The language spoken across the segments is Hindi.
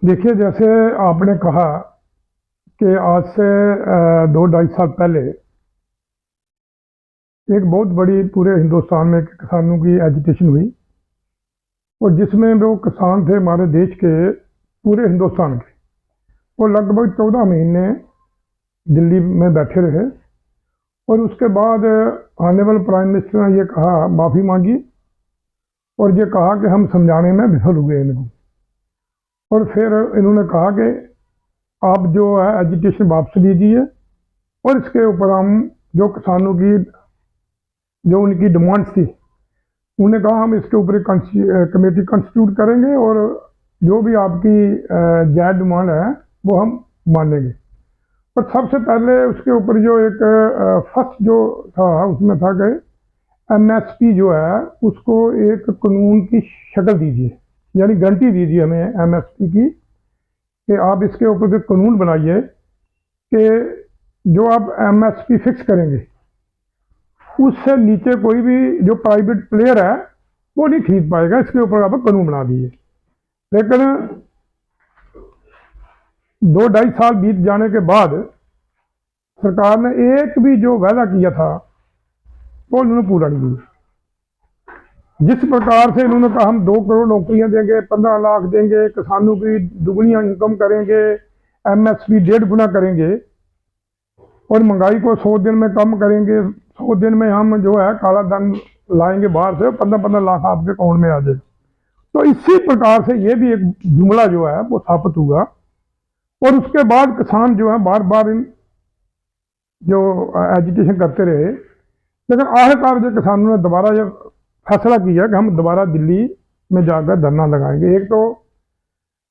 देखिए, जैसे आपने कहा कि आज से 2-2.5 साल पहले एक बहुत बड़ी पूरे हिंदुस्तान में किसानों की एजिटेशन हुई और जिसमें वो किसान थे हमारे देश के, पूरे हिंदुस्तान के, वो लगभग 14 महीने दिल्ली में बैठे रहे और उसके बाद ऑनरेबल प्राइम मिनिस्टर ने ये कहा, माफ़ी मांगी और ये कहा कि हम समझाने में विफल हुए इनको। और फिर इन्होंने कहा कि आप जो है एजिटेशन वापस लीजिए और इसके ऊपर हम जो किसानों की जो उनकी डिमांड्स थी, उन्होंने कहा हम इसके ऊपर एक कमेटी कंस्टिट्यूट करेंगे और जो भी आपकी जायज़ डिमांड है वो हम मानेंगे। पर सबसे पहले उसके ऊपर जो एक फर्स्ट जो था उसमें था कि एमएसपी जो है उसको एक कानून की शक्ल दीजिए, यानी गारंटी दीजिए हमें एमएसपी की कि आप इसके ऊपर एक कानून बनाइए कि जो आप एमएसपी फिक्स करेंगे उससे नीचे कोई भी जो प्राइवेट प्लेयर है वो नहीं खरीद पाएगा। इसके ऊपर आप कानून बना दिए। लेकिन 2-2.5 साल बीत जाने के बाद सरकार ने एक भी जो वादा किया था वो उन्होंने पूरा नहीं किया। जिस प्रकार से इन्होंने कहा हम 2 करोड़ नौकरियां देंगे, 15 लाख देंगे, किसानों की दुगनी इनकम करेंगे, एमएसपी 1.5 गुना करेंगे और महंगाई को 100 दिन में कम करेंगे, 100 दिन में हम जो है काला धन लाएंगे बाहर से, 15-15 लाख आपके अकाउंट में आ जाए। तो इसी प्रकार से ये भी एक जुमला जो है वो साबित हुआ और उसके बाद किसान जो है बार बार इन जो एजिटेशन करते रहे। लेकिन आखिरकार जो किसानों ने दोबारा ये फैसला किया कि हम दोबारा दिल्ली में जाकर धरना लगाएंगे। एक तो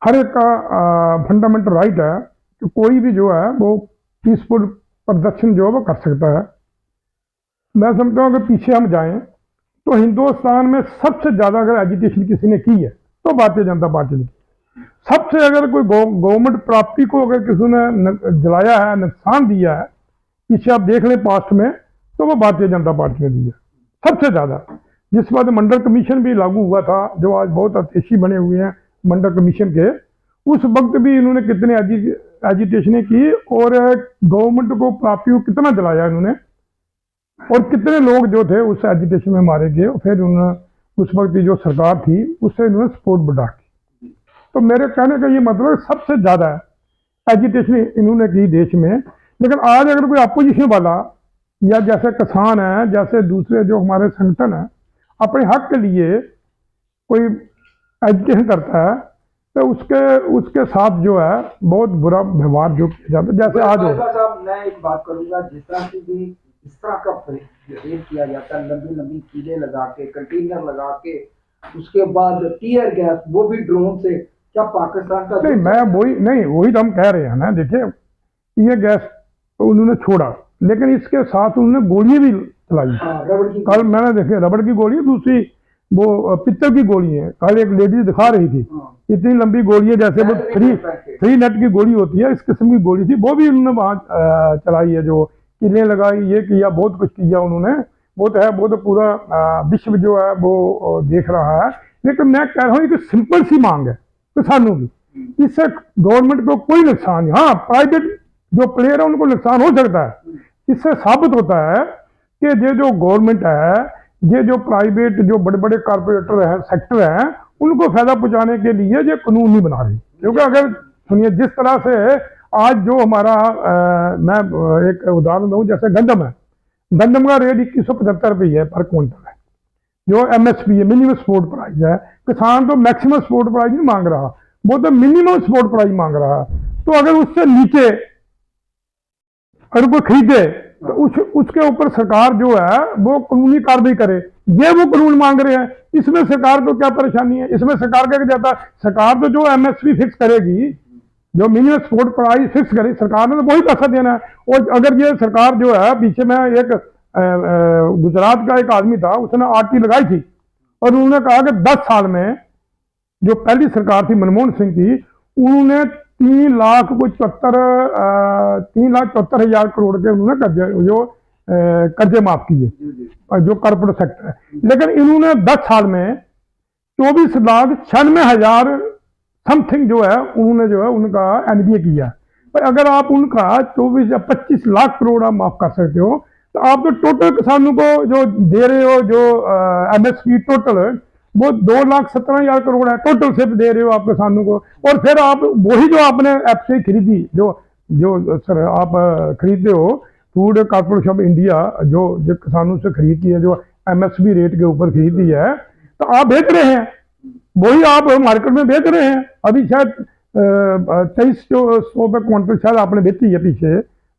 हर एक का फंडामेंटल राइट है कि कोई भी जो है वो पीसफुल प्रदर्शन जो है वो कर सकता है। मैं समझता हूँ कि पीछे हम जाएं तो हिंदुस्तान में सबसे ज़्यादा अगर एजिटेशन किसी ने की है तो भारतीय जनता पार्टी ने की। सबसे अगर कोई गवर्नमेंट प्रॉपर्टी को अगर किसी ने जलाया है, नुकसान दिया है, पीछे आप देख लें पास्ट में, तो वो भारतीय जनता पार्टी ने दिया सबसे ज़्यादा। जिस बाद मंडल कमीशन भी लागू हुआ था, जो आज बहुत अतिशी बने हुए हैं मंडल कमीशन के, उस वक्त भी इन्होंने कितने एजिटेशनें की और गवर्नमेंट को प्रॉपर्टी को कितना जलाया इन्होंने और कितने लोग जो थे उस एजिटेशन में मारे गए। फिर उन्होंने उस वक्त की जो सरकार थी उससे इन्होंने सपोर्ट बढ़ा की। तो मेरे कहने का ये मतलब सबसे ज़्यादा एजिटेशन इन्होंने की देश में। लेकिन आज अगर कोई अपोजिशन वाला या जैसे किसान है, जैसे दूसरे जो हमारे संगठन है, अपने हक के लिए कोई एजिटेशन करता है तो उसके साथ जो है बहुत बुरा व्यवहार जो किया जाता है। जैसे आज साहब मैं एक बात करूंगा, जिस तरह की भी इस तरह का रेड किया जाता है, लंबी लंबी कीलें लगा के, कंटेनर लगा के, उसके बाद टीयर गैस, वो भी ड्रोन से, क्या पाकिस्तान का नहीं, मैं वही तो हम कह रहे हैं ना। देखिए, टीयर गैस तो उन्होंने छोड़ा, लेकिन इसके साथ उन्होंने गोलियां भी चलाई। कल मैंने देखे रबड़ की गोली, दूसरी वो पित्तल की गोली है। कल एक लेडी दिखा रही थी, इतनी लंबी गोली है जैसे वो 3 नेट की गोली होती है, इस किस्म की गोली थी, वो भी उन्होंने वहां चलाई है। जो किलें लगाई, ये किया, बहुत कुछ किया उन्होंने। वो तो पूरा विश्व जो है वो देख रहा है। लेकिन मैं कह रहा हूँ कि सिंपल सी मांग है किसानों की, इससे गवर्नमेंट को कोई नुकसान नहीं। हाँ, प्राइवेट जो प्लेयर है उनको नुकसान हो सकता है। इससे साबित होता है कि ये जो गवर्नमेंट है, ये जो प्राइवेट जो बड़े बड़े कारपोरेटर हैं, सेक्टर हैं, उनको फायदा पहुंचाने के लिए ये कानून नहीं बना रही। क्योंकि अगर सुनिए, जिस तरह से आज जो हमारा मैं एक उदाहरण दूं, जैसे गंदम है, गंदम का रेट 2175 रुपये है पर क्विंटल है, जो एमएसपी है, मिनिमम सपोर्ट प्राइस है। किसान तो मैक्सिमम सपोर्ट प्राइस नहीं मांग रहा, वो तो मिनिमम सपोर्ट प्राइस मांग रहा है। तो अगर उससे नीचे अगर कोई खरीदे तो उसके ऊपर सरकार जो है वो कानूनी कार्रवाई करे। ये वो कानून मांग रहे हैं, इसमें सरकार को क्या परेशानी है? इसमें सरकार क्या जाता है, सरकार तो जो एमएसपी फिक्स करेगी, जो मिनिमम सपोर्ट प्राइस फिक्स करे, सरकार ने तो वही पैसा देना है। और अगर ये सरकार जो है, पीछे में एक गुजरात का एक आदमी था, उसने आरटी लगाई थी और उन्होंने कहा कि 10 साल में, जो पहली सरकार थी मनमोहन सिंह की, उन्होंने 3,74,000 करोड़ के उन्होंने कर्जे माफ किए, जो कॉर्पोरेट सेक्टर है। लेकिन इन्होंने 10 साल में 24,96,000 समथिंग जो है उन्होंने जो है उनका एनबीए किया। पर अगर आप उनका 24 या 25 लाख करोड़ आप माफ कर सकते हो, तो आप तो टोटल किसानों को जो दे रहे हो, जो एमएसपी टोटल वो 2,17,000 करोड़ है, टोटल सिर्फ दे रहे हो आप किसानों को। और फिर आप वही जो आपने एफसीआई खरीदी, जो जो सर आप खरीदते हो फूड कॉर्पोरेशन ऑफ इंडिया, जो किसानों से खरीदती है, जो एमएसपी रेट के ऊपर खरीदती है, तो आप बेच रहे हैं, वही आप मार्केट में बेच रहे हैं। अभी शायद 2300 पे क्विंटल शायद आपने बेची है पीछे।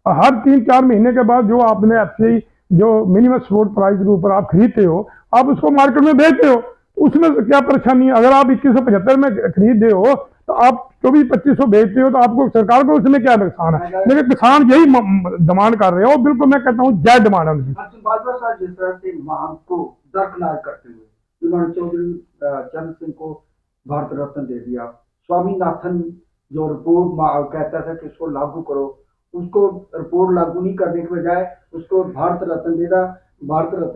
हर 3-4 महीने के बाद जो आपने एफसीआई जो मिनिमम सपोर्ट प्राइस के ऊपर आप खरीदते हो, आप उसको मार्केट में बेचते हो, उसमें क्या परेशानी है? अगर आप 2175 में खरीद रहे हो तो आप 24-2500 बेचते हो, तो आपको सरकार को उसमें क्या नुकसान है? लेकिन किसान यही डिमांड कर रहे हो, बिल्कुल मैं कहता हूँ जय डिमांड है उनकी। बाजवा साहब जिस तरह से मांग को दरकिनार करते हुए उन्होंने चौधरी चरण सिंह को भारत रत्न दे दिया। स्वामीनाथन जो रिपोर्ट कहता था कि इसको लागू करो, उसको रिपोर्ट लागू नहीं करने के बजाय उसको भारत रत्न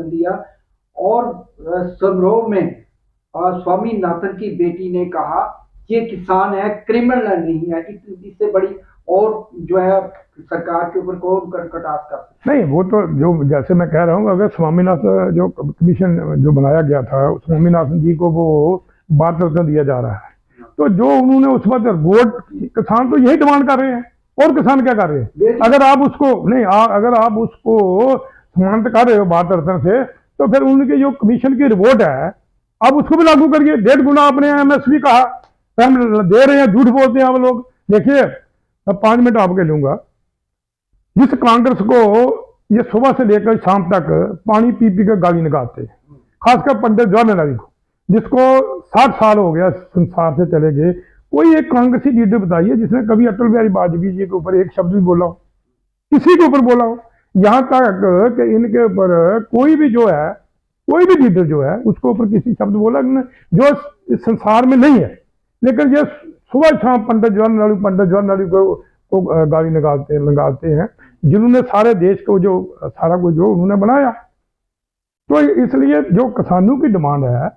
दिया। और समारोह में स्वामीनाथन की बेटी ने कहा ये किसान है, क्रिमिनल नहीं है। इससे बड़ी और जो है सरकार के ऊपर कौन कटास कर सकता? नहीं, वो तो जो जैसे मैं कह रहा हूँ, अगर स्वामीनाथन जो कमीशन जो बनाया गया था, स्वामीनाथन जी को वो भारत रत्न दिया जा रहा है, तो जो उन्होंने उस वक्त वोट, किसान तो यही डिमांड कर रहे हैं, और किसान क्या कर रहे हैं? अगर आप उसको नहीं, अगर आप उसको समानता कर रहे हो भारत रत्न से, तो फिर उनके जो कमीशन की रिपोर्ट है आप उसको भी लागू करिए। 1.5 गुना आपने एमएसपी कहा, हम दे रहे हैं, झूठ बोलते हैं आप लोग। देखिए, मैं 5 मिनट आपके लूंगा। जिस कांग्रेस को ये सुबह से लेकर शाम तक पानी पी पी कर गाली निकालते, खासकर पंडित जवाहरलाल नेहरू को, जिसको 60 साल हो गया संसार से चले गए, कोई एक कांग्रेसी लीडर बताइए जिसने कभी अटल बिहारी वाजपेयी जी के ऊपर एक शब्द भी बोला हो, किसी के ऊपर बोला हो? यहां तक कि इनके ऊपर कोई भी जो है, कोई भी लीडर जो है उसके ऊपर किसी शब्द बोला जो इस संसार में नहीं है। लेकिन ये सुबह शाम पंडित जवाहरलाल नेहरू को गाली लगाते हैं, जिन्होंने सारे देश को जो सारा कुछ जो उन्होंने बनाया। तो इसलिए जो किसानों की डिमांड है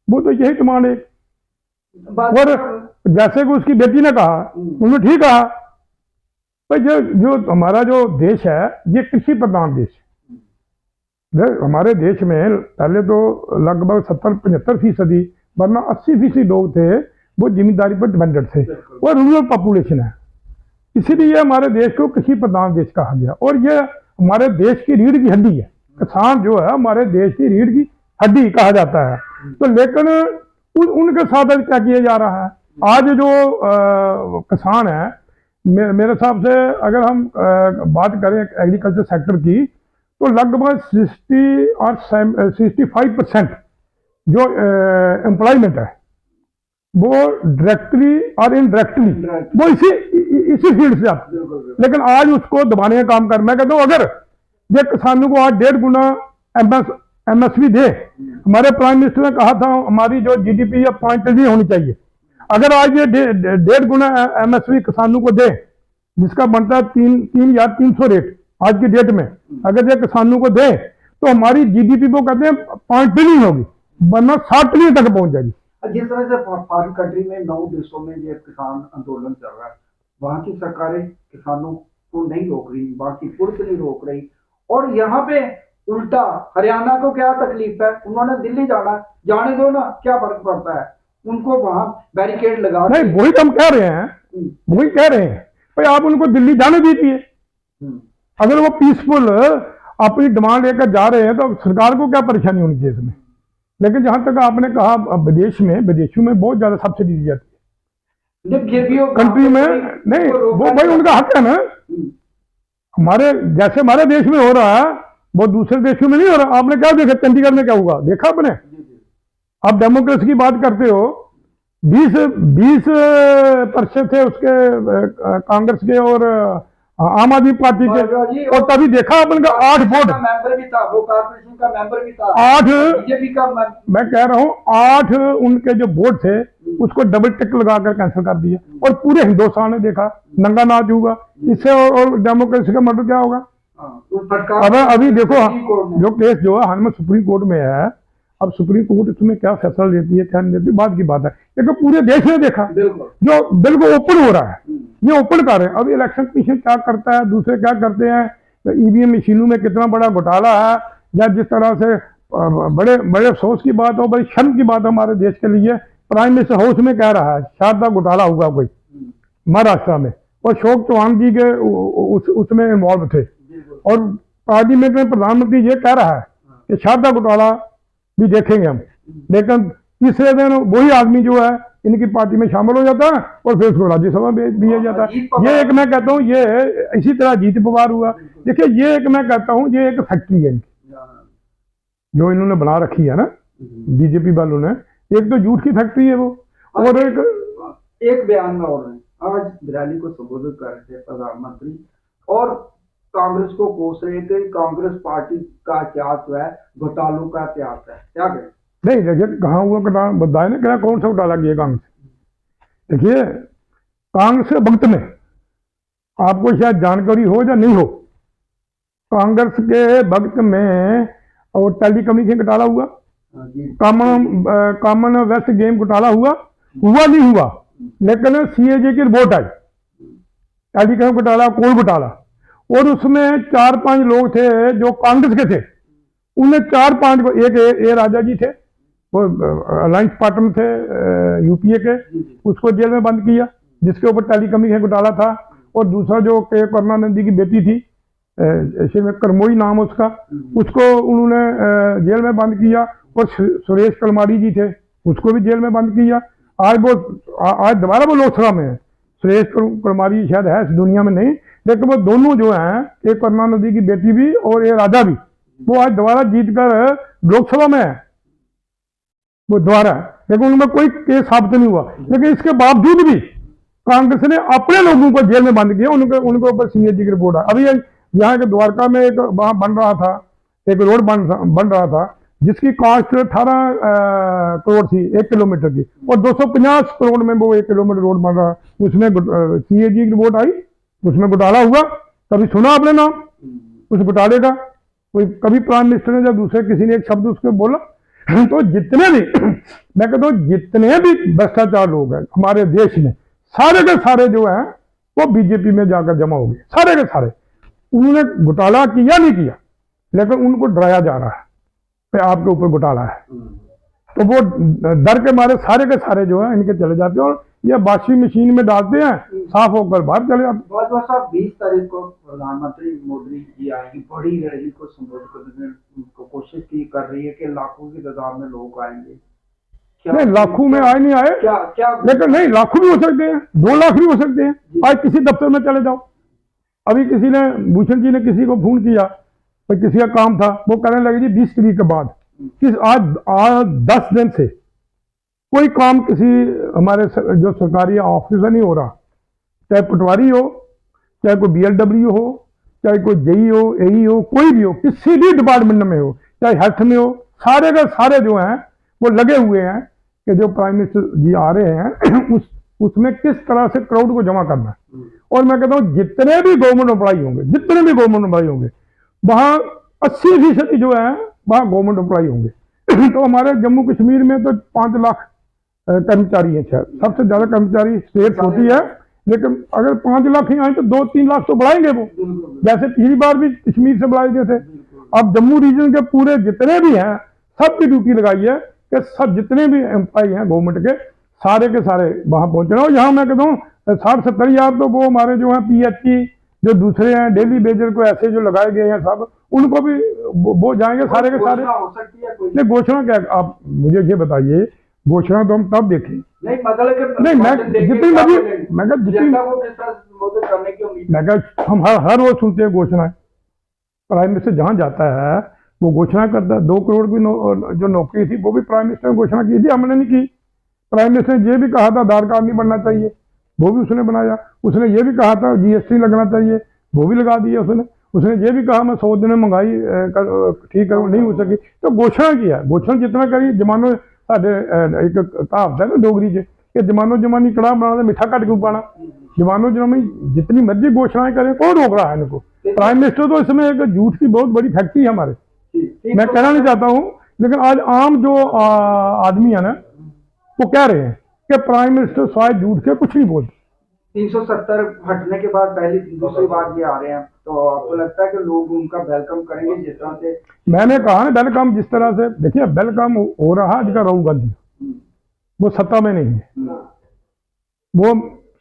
वो तो यही डिमांड है। और जैसे कि उसकी बेटी ने कहा, उन्होंने ठीक कहा, भाई जो हमारा जो देश है ये कृषि प्रधान देश है। हमारे देश में पहले तो लगभग 70-75% वरना 80% लोग थे वो जिम्मेदारी पर डिपेंडेंट थे, और रूरल पॉपुलेशन है, इसीलिए हमारे देश को कृषि प्रधान देश कहा गया। और ये हमारे देश की रीढ़ की हड्डी है, किसान जो है हमारे देश की रीढ़ की हड्डी कहा जाता है। तो लेकिन उनके साथ क्या किया जा रहा है? आज जो किसान है, मेरे हिसाब से अगर हम बात करें एग्रीकल्चर सेक्टर की, तो लगभग 60 और 65% जो एम्प्लॉयमेंट है वो डायरेक्टली और इनडायरेक्टली वो इसी फील्ड से आती है। लेकिन आज उसको दबाने का काम कर, मैं कहता हूँ अगर ये किसानों को आज 1.5 गुना एमएसपी दे, हमारे प्राइम मिनिस्टर ने कहा था हमारी जो जीडीपी या 5 होनी चाहिए, अगर आज ये 1.5 गुना एमएसपी किसानों को दे, जिसका बनता है 3,300 रेट आज की डेट में, अगर ये किसानों को दे तो हमारी जीडीपी वो कहते हैं 5 ट्रिलियन होगी, वरना 7 ट्रिलियन तक पहुंच जाएगी। जिस तरह से फॉरेन कंट्री में 9 देशों में ये किसान आंदोलन चल रहा है, वहां की सरकारें किसानों को नहीं रोक रही, वहां की पुलिस नहीं रोक रही, और यहाँ पे उल्टा हरियाणा को क्या तकलीफ है? उन्होंने दिल्ली जाने दो ना, क्या फर्क पड़ता है उनको? वहां बैरिकेड लगा, नहीं वही तो हम कह रहे हैं, वही कह रहे हैं भाई आप उनको दिल्ली जाने दीजिए। अगर वो पीसफुल अपनी डिमांड लेकर जा रहे हैं तो सरकार को क्या परेशानी होनी चाहिए इसमें? लेकिन जहां तक आपने कहा विदेशों में बहुत ज्यादा सब्सिडी दी जाती है कंट्री में, नहीं वो भाई उनका हक है ना। हमारे देश में हो रहा है वो दूसरे देशों में नहीं हो रहा। आपने क्या देखा चंडीगढ़ में क्या हुआ, देखा आपने? आप डेमोक्रेसी की बात करते हो, 20% थे उसके कांग्रेस के और आम आदमी पार्टी के, और तभी देखा अपन का 8 वोट मेंबर भी था, वो कॉर्पोरेशन का मेंबर भी था, 8 बीजेपी का मैं कह रहा हूँ 8 उनके जो वोट थे उसको डबल टिक लगाकर कैंसिल कर दिया, और पूरे हिंदुस्तान ने देखा नंगा नाच होगा। इससे और डेमोक्रेसी का मतलब क्या होगा? अब अभी देखो जो केस जो है हमें सुप्रीम कोर्ट में है, अब सुप्रीम कोर्ट इसमें क्या फैसला लेती है क्या नहीं लेती बात की बात है, लेकिन पूरे देश ने देखा जो बिल्कुल ओपन हो रहा है, ये ओपन कर रहे हैं। अब इलेक्शन कमीशन क्या करता है, दूसरे क्या करते हैं, ईवीएम मशीनों में कितना बड़ा घोटाला है, या जिस तरह से बड़े बड़े अफसोस की बात हो, बड़ी शर्म की बात हमारे देश के लिए, प्राइम मिनिस्टर हाउस में कह रहा है शारदा घोटाला हुआ कोई महाराष्ट्र में, और अशोक चौहान जी के उसमें इन्वॉल्व थे, और पार्लियामेंट में प्रधानमंत्री ये कह रहा है कि शारदा घोटाला भी देखेंगे हम, लेकिन तीसरे दिन वही आदमी जो है इनकी पार्टी में शामिल हो जाता है और फिर उसको राज्यसभा में भेजा जाता है। ये एक मैं कहता हूँ ये इसी तरह जीत पवार हुआ। देखिए ये एक मैं कहता हूँ ये एक फैक्ट्री है इनकी जो इन्होंने बना रखी है ना बीजेपी वालों ने, एक तो झूठ की फैक्ट्री है वो, और एक बयान में और आज रैली को संबोधित कर रहे थे प्रधानमंत्री और कांग्रेस को कोस रहे थे, कांग्रेस पार्टी का इतिहास जो है घोटालों का इतिहास है, क्या कहें? नहीं देखिए कहाँ हुआ घोटाला बताए ना, क्या कौन सा घोटाला किया कांग्रेस? देखिए कांग्रेस के वक्त में आपको शायद जानकारी हो या नहीं हो, कांग्रेस के वक्त में और टेलीकम्युनिकेशन घोटाला हुआ, कॉमनवेल्थ गेम घोटाला हुआ नहीं हुआ, लेकिन सीएजी की रिपोर्ट आई टेलीकॉम घोटाला, कोल घोटाला, और उसमें 4-5 लोग थे जो कांग्रेस के थे, उन्हें 4-5 को, एक ए राजा जी थे वो अलायंस पार्टनर थे यूपीए के, उसको जेल में बंद किया जिसके ऊपर टेलीकम्युनिकेशन घोटाला था, और दूसरा जो के करुणानिधि की बेटी थी करमोई नाम उसका, उसको उन्होंने जेल में बंद किया, और सुरेश कलमाड़ी जी थे उसको भी जेल में बंद किया। आज दोबारा वो लोकसभा में है, सुरेश कलमाड़ी शायद है इस दुनिया में नहीं, लेकिन वो दोनों जो हैं एक करुणानिधि की बेटी भी और ये राजा भी, वो आज दोबारा जीतकर लोकसभा में है वो दोबारा, लेकिन उनमें कोई केस साबित नहीं हुआ। लेकिन इसके बावजूद भी कांग्रेस ने अपने लोगों को जेल में बंद किया, उनके ऊपर सीएजी की रिपोर्ट है। अभी यहाँ के द्वारका में एक वहां बन रहा था, एक रोड बन रहा था जिसकी कॉस्ट 18 करोड़ थी 1 किलोमीटर की, और 250 करोड़ में वो 1 किलोमीटर रोड बन रहा, उसमें सीएजी की रिपोर्ट आई, उसमें घोटाला हुआ। कभी सुना आपने नाम उस घोटाले का? कोई कभी प्राइम मिनिस्टर ने या दूसरे किसी ने एक शब्द उसके बोला? तो जितने भी मैं कहता हूँ जितने भी भ्रष्टाचार लोग हैं हमारे देश में, सारे के सारे जो हैं वो बीजेपी में जाकर जमा हो गए, सारे के सारे। उन्होंने घोटाला किया नहीं किया, लेकिन उनको डराया जा रहा है कि आपके ऊपर घोटाला है, तो वो डर के मारे सारे के सारे जो है इनके चले जाते हैं, और ये वॉशिंग मशीन में डालते हैं, साफ होकर बाहर चले जाते हैं। बहुत साहब 20 तारीख को प्रधानमंत्री मोदी जी आएंगी, बड़ी रैली को संबोधित करने की कोशिश की कर रही है कि लाखों की तादाद में लोग आएंगे। नहीं लाखों में आए नहीं आए क्या लेकिन नहीं लाखों भी हो सकते हैं, 2 लाख भी हो सकते हैं। आज किसी दफ्तर में चले जाओ, अभी किसी ने भूषण जी ने किसी को फोन किया, किसी का काम था, वो कहने लगे जी 20 तारीख के बाद, आज 10 दिन से कोई काम किसी हमारे जो सरकारी ऑफिस में नहीं हो रहा, चाहे पटवारी हो, चाहे कोई बीएलडब्ल्यू हो, चाहे कोई जेई हो, एई हो, कोई भी हो, किसी भी डिपार्टमेंट में हो, चाहे हेल्थ में हो, सारे के सारे जो हैं वो लगे हुए हैं कि जो प्राइम मिनिस्टर जी आ रहे हैं उसमें किस तरह से क्राउड को जमा करना है। और मैं कहता हूँ जितने भी गवर्नमेंट एम्प्लॉई होंगे वहाँ 80% जो है वहाँ गवर्नमेंट एम्प्लॉई होंगे। तो हमारे जम्मू कश्मीर में तो 5 लाख कर्मचारी हैं, शायद सबसे ज्यादा कर्मचारी स्टेट होती है, लेकिन अगर 5 लाख ही आए तो 2-3 लाख तो बढ़ाएंगे वो, जैसे पिछली बार भी कश्मीर से बढ़ाए गए थे। अब जम्मू रीजन के पूरे जितने भी हैं सब की ड्यूटी लगाई है कि सब जितने भी एम्प्लॉई हैं गवर्नमेंट के सारे वहां पहुंचना। और यहाँ मैं कहता हूँ 60-70 हज़ार तो वो हमारे जो है पीएचई जो दूसरे हैं डेली बेजर को ऐसे जो लगाए गए हैं सब, उनको भी वो जाएंगे सारे के सारे। नहीं घोषणा क्या, आप मुझे ये बताइए, घोषणा तो हम तब देखें नहीं मतलब नहीं, मैं जितनी हम हर रोज सुनते हैं घोषणाएं। प्राइम मिनिस्टर जहां जाता है वो घोषणा करता है। 2 करोड़ की जो नौकरी थी वो भी प्राइम मिनिस्टर ने घोषणा की थी, हमने नहीं की। प्राइम मिनिस्टर ने ये भी कहा था आधार कार्ड नहीं बनना चाहिए, वो भी उसने बनाया। उसने ये भी कहा था जीएसटी लगना चाहिए, वो भी लगा दिया उसने। उसने ये भी कहा मैं 100 दिन में महंगाई ठीक करूँ, नहीं हो सकी तो घोषणा किया। घोषणा जितना करी जमानो साढ़े एक कहावत है ना डोगरी च कि जमानो जमानी कड़ा बना मिठा घट क्यों पाना। जमानो जमानी जितनी मर्जी घोषणाएं करें, कौन रोक रहा है इनको। प्राइम मिनिस्टर तो इसमें एक झूठ की बहुत बड़ी फैक्ट्री है हमारे। मैं कहना नहीं चाहता हूँ, लेकिन आज आम जो आदमी है ना, वो कह रहे हैं कि प्राइम मिनिस्टर शायद झूठ के कुछ नहीं बोलते। 370 हटने के बाद पहली दूसरी बार ये आ रहे हैं, तो आपको लगता है कि लोग उनका वेलकम करेंगे जिस तरह से? मैंने कहा ना, वेलकम जिस तरह से, देखिए वेलकम हो रहा है आज राहुल गांधी, वो सत्ता में नहीं है, वो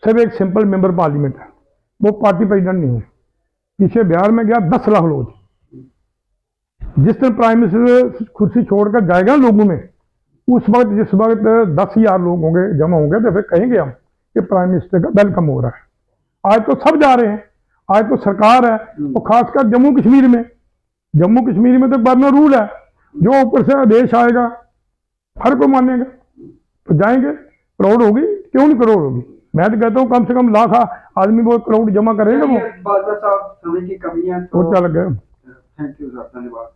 सिर्फ एक सिंपल मेंबर पार्लियामेंट है, वो पार्टी प्रेसिडेंट नहीं है। पीछे बिहार में गया 10 लाख लोग, जिस दिन प्राइम मिनिस्टर कुर्सी छोड़कर जाएगा लोगों में, उस वक्त जिस वक्त 10,000 लोग होंगे, जमा होंगे, तो फिर कहेंगे हम कि प्राइम मिनिस्टर का वेलकम हो रहा है। आज तो सब जा रहे हैं, आज तो सरकार है, और खासकर जम्मू कश्मीर में तो गवर्नर रूल है, जो ऊपर से आदेश आएगा हर कोई मानेगा, तो जाएंगे। करोड़ होगी, क्यों नहीं करोड़ होगी? मैं तो कहता हूँ कम से कम लाख आदमी वो करोड़ जमा करेगा। वो बादशाह साहब समय की कमी है, वो चल गए। थैंक यू सर, धन्यवाद।